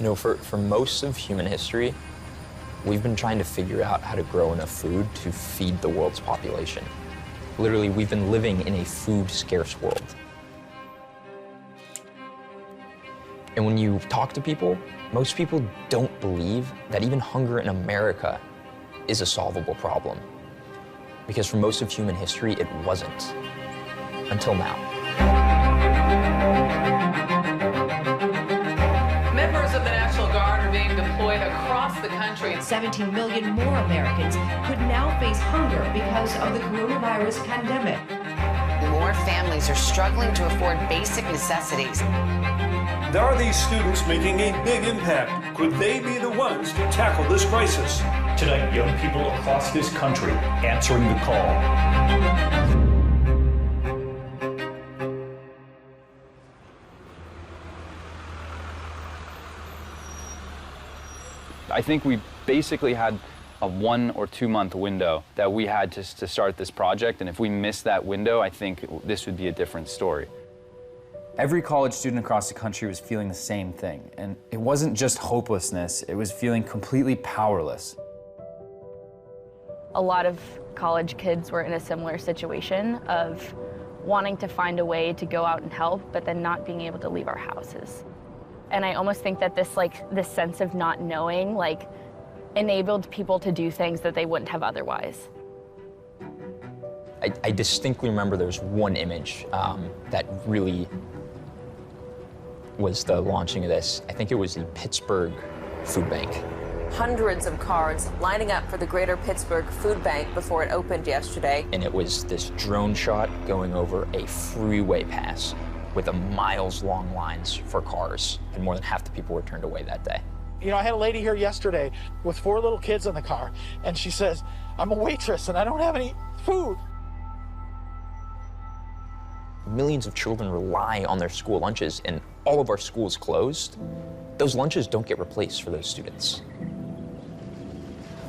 You know, for most of human history, we've been trying to figure out how to grow enough food to feed the world's population. Literally, we've been living in a food-scarce world. And when you talk to people, most people don't believe that even hunger in America is a solvable problem. Because for most of human history, it wasn't. Until now. Members of the National Guard are being deployed across the country. 17 million more Americans could now face hunger because of the coronavirus pandemic. More families are struggling to afford basic necessities. There are these students making a big impact. Could they be the ones to tackle this crisis? Tonight, young people across this country answering the call. I think we basically had a 1 or 2 month window that we had to start this project, and if we missed that window, I think this would be a different story. Every college student across the country was feeling the same thing, and it wasn't just hopelessness, it was feeling completely powerless. A lot of college kids were in a similar situation of wanting to find a way to go out and help, but then not being able to leave our houses. And I almost think that this sense of not knowing, enabled people to do things that they wouldn't have otherwise. I distinctly remember there's one image that really was the launching of this. I think it was the Pittsburgh Food Bank. Hundreds of cars lining up for the Greater Pittsburgh Food Bank before it opened yesterday. And it was this drone shot going over a freeway pass with miles-long lines for cars, and more than half the people were turned away that day. You know, I had a lady here yesterday with 4 little kids in the car, and she says, I'm a waitress and I don't have any food. Millions of children rely on their school lunches, and all of our schools closed. Those lunches don't get replaced for those students.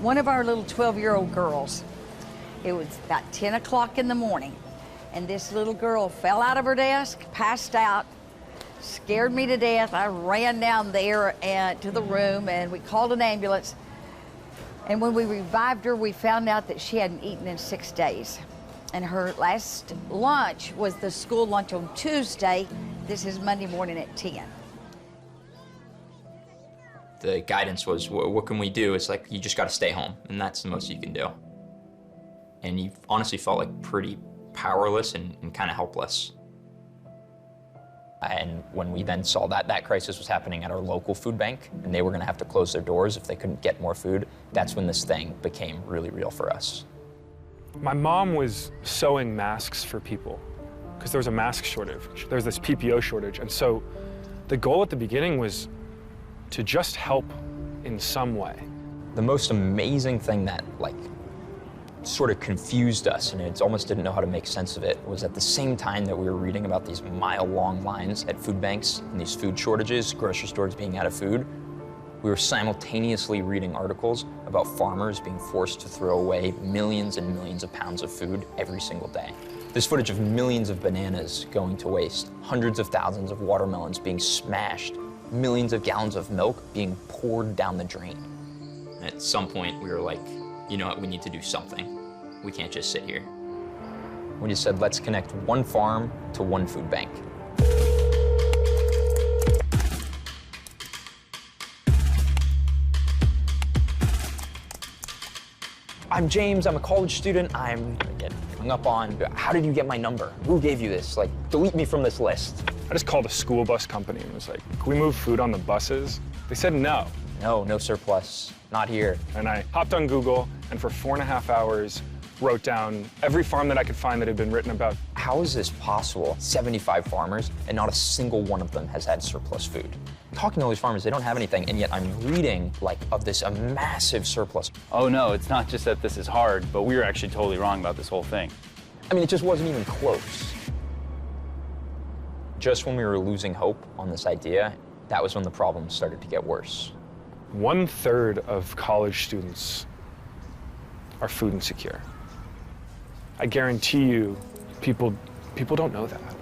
One of our little 12-year-old girls, it was about 10 o'clock in the morning, and this little girl fell out of her desk, passed out, scared me to death. I ran down there and to the room, and we called an ambulance. And when we revived her, we found out that she hadn't eaten in 6 days. And her last lunch was the school lunch on Tuesday. This is Monday morning at 10. The guidance was, what can we do? It's like, you just got to stay home, and that's the most you can do. And you honestly felt like pretty powerless and kind of helpless. And when we then saw that that crisis was happening at our local food bank, and they were going to have to close their doors if they couldn't get more food, that's when this thing became really real for us. My mom was sewing masks for people because there was a mask shortage. There was this PPO shortage. And so the goal at the beginning was to just help in some way. The most amazing thing that sort of confused us, and it almost didn't know how to make sense of it, was at the same time that we were reading about these mile-long lines at food banks and these food shortages, grocery stores being out of food, we were simultaneously reading articles about farmers being forced to throw away millions and millions of pounds of food every single day. This footage of millions of bananas going to waste, hundreds of thousands of watermelons being smashed, millions of gallons of milk being poured down the drain. And at some point, we were like, you know what, we need to do something. We can't just sit here. We just said, let's connect one farm to one food bank. I'm James, I'm a college student. I'm gonna get hung up on, how did you get my number? Who gave you this? Delete me from this list. I just called a school bus company and was like, can we move food on the buses? They said no. No surplus, not here. And I hopped on Google, and for 4.5 hours, wrote down every farm that I could find that had been written about. How is this possible? 75 farmers, and not a single one of them has had surplus food. Talking to all these farmers, they don't have anything, and yet I'm reading, of this massive surplus. Oh no, it's not just that this is hard, but we were actually totally wrong about this whole thing. I mean, it just wasn't even close. Just when we were losing hope on this idea, that was when the problem started to get worse. 1/3 of college students are food insecure. I guarantee you, people don't know that.